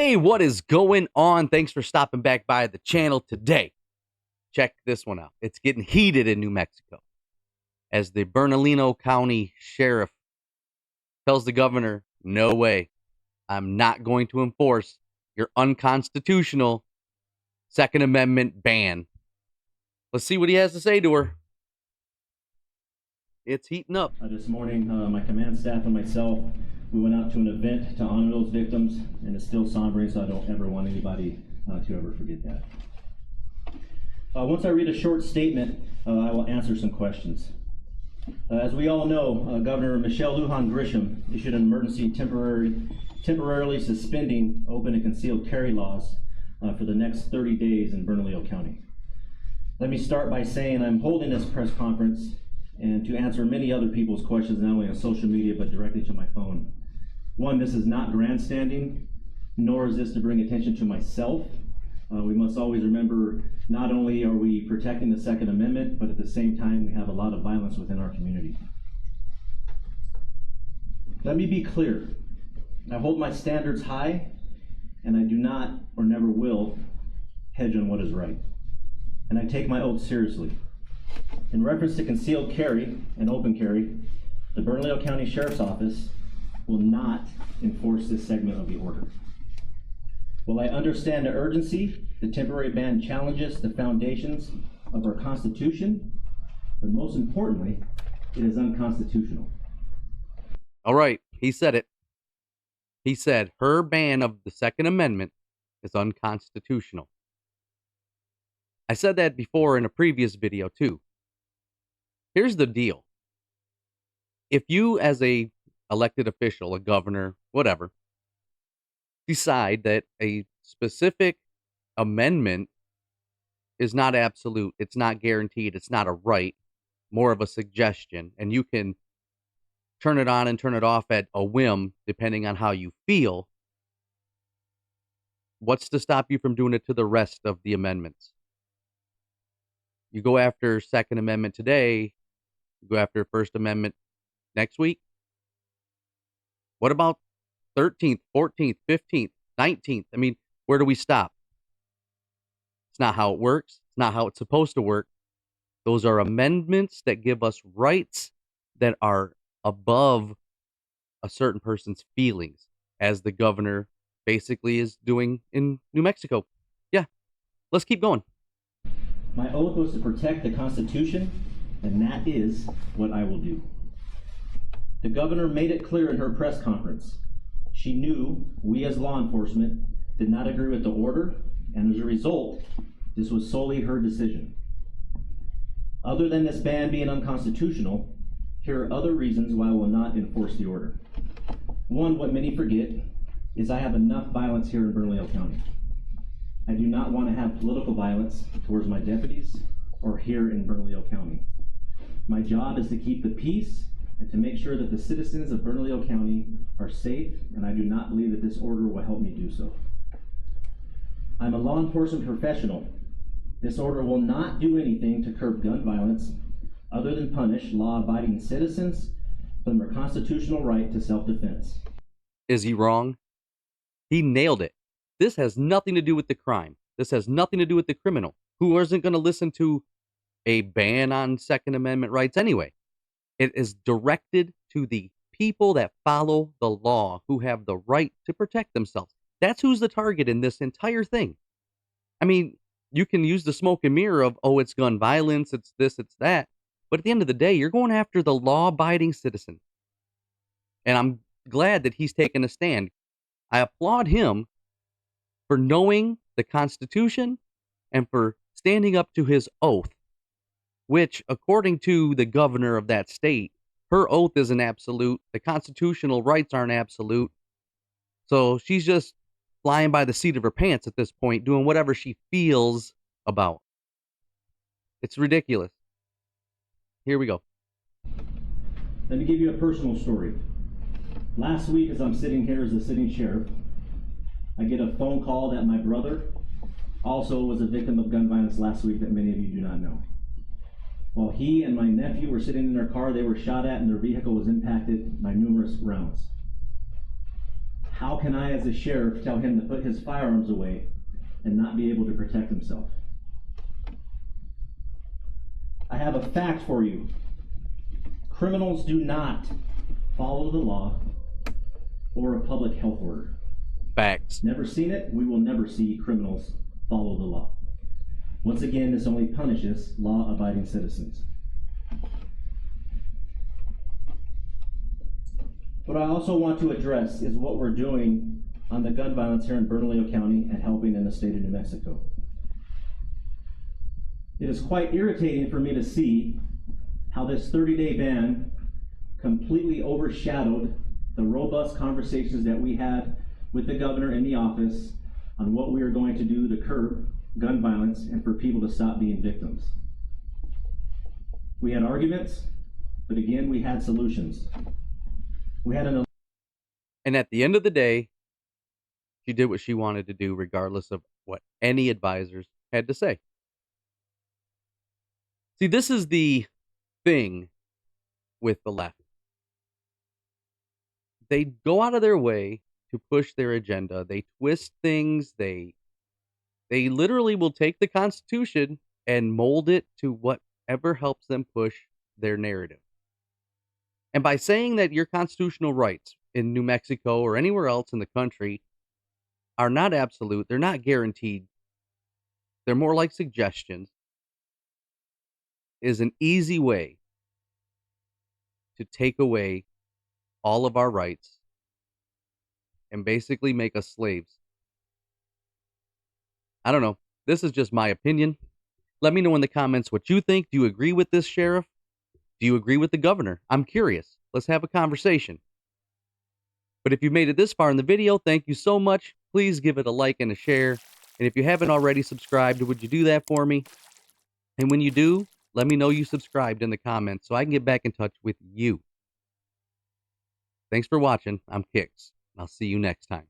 Hey, what is going on? Thanks for stopping back by the channel today. Check this one out. It's getting heated in New Mexico as the Bernalillo County Sheriff tells the governor, no way, I'm not going to enforce your unconstitutional Second Amendment ban. Let's see what he has to say to her. It's heating up. This morning, my command staff and myself, we went out to an event to honor those victims, and it's still sombering, so I don't ever want anybody to ever forget that. Once I read a short statement, I will answer some questions. As we all know, Governor Michelle Lujan Grisham issued an emergency temporarily suspending open and concealed carry laws for the next 30 days in Bernalillo County. Let me start by saying I'm holding this press conference and to answer many other people's questions, not only on social media, but directly to my phone. One, this is not grandstanding, nor is this to bring attention to myself. We must always remember, not only are we protecting the Second Amendment, but at the same time, we have a lot of violence within our community. Let me be clear. I hold my standards high, and I do not, or never will, hedge on what is right. And I take my oath seriously. In reference to concealed carry and open carry, the Bernalillo County Sheriff's Office will not enforce this segment of the order. While I understand the urgency, the temporary ban challenges the foundations of our Constitution, but most importantly, it is unconstitutional. All right, he said it. He said her ban of the Second Amendment is unconstitutional. I said that before in a previous video too. Here's the deal. If you, as a elected official, a governor, whatever, decide that a specific amendment is not absolute, it's not guaranteed, it's not a right, more of a suggestion, and you can turn it on and turn it off at a whim depending on how you feel, what's to stop you from doing it to the rest of the amendments? You go after Second Amendment today, you go after First Amendment next week. What about 13th, 14th, 15th, 19th? I mean, where do we stop? It's not how it works. It's not how it's supposed to work. Those are amendments that give us rights that are above a certain person's feelings, as the governor basically is doing in New Mexico. Yeah, let's keep going. My oath was to protect the Constitution, and that is what I will do. The governor made it clear in her press conference. She knew we as law enforcement did not agree with the order, and as a result, this was solely her decision. Other than this ban being unconstitutional, here are other reasons why I will not enforce the order. One, what many forget, is I have enough violence here in Bernalillo County. I do not want to have political violence towards my deputies or here in Bernalillo County. My job is to keep the peace and to make sure that the citizens of Bernalillo County are safe, and I do not believe that this order will help me do so. I'm a law enforcement professional. This order will not do anything to curb gun violence other than punish law-abiding citizens from their constitutional right to self-defense. Is he wrong? He nailed it. This has nothing to do with the crime. This has nothing to do with the criminal, who isn't going to listen to a ban on Second Amendment rights anyway. It is directed to the people that follow the law, who have the right to protect themselves. That's who's the target in this entire thing. I mean, you can use the smoke and mirror of, oh, it's gun violence, it's this, it's that. But at the end of the day, you're going after the law-abiding citizen. And I'm glad that he's taken a stand. I applaud him for knowing the Constitution and for standing up to his oath, which, according to the governor of that state, her oath isn't absolute. The constitutional rights aren't absolute. So she's just flying by the seat of her pants at this point, doing whatever she feels about. It's ridiculous. Here we go. Let me give you a personal story. Last week, as I'm sitting here as the sitting sheriff, I get a phone call that my brother also was a victim of gun violence last week that many of you do not know. While he and my nephew were sitting in their car, they were shot at and their vehicle was impacted by numerous rounds. How can I, as a sheriff, tell him to put his firearms away and not be able to protect himself? I have a fact for you. Criminals do not follow the law or a public health order. Facts. Never seen it. We will never see criminals follow the law. Once again, this only punishes law-abiding citizens. What I also want to address is what we're doing on the gun violence here in Bernalillo County and helping in the state of New Mexico. It is quite irritating for me to see how this 30-day ban completely overshadowed the robust conversations that we had with the governor in the office on what we are going to do to curb gun violence and for people to stop being victims. We had arguments, but again, we had solutions. We had an... And at the end of the day, she did what she wanted to do, regardless of what any advisors had to say. See, this is the thing with the left. They go out of their way to push their agenda. They twist things. They literally will take the Constitution and mold it to whatever helps them push their narrative. And by saying that your constitutional rights in New Mexico or anywhere else in the country are not absolute, they're not guaranteed, they're more like suggestions, is an easy way to take away all of our rights and basically make us slaves. I don't know. This is just my opinion. Let me know in the comments what you think. Do you agree with this sheriff? Do you agree with the governor? I'm curious. Let's have a conversation. But if you made it this far in the video, thank you so much. Please give it a like and a share. And if you haven't already subscribed, would you do that for me? And when you do, let me know you subscribed in the comments so I can get back in touch with you. Thanks for watching. I'm Kix. I'll see you next time.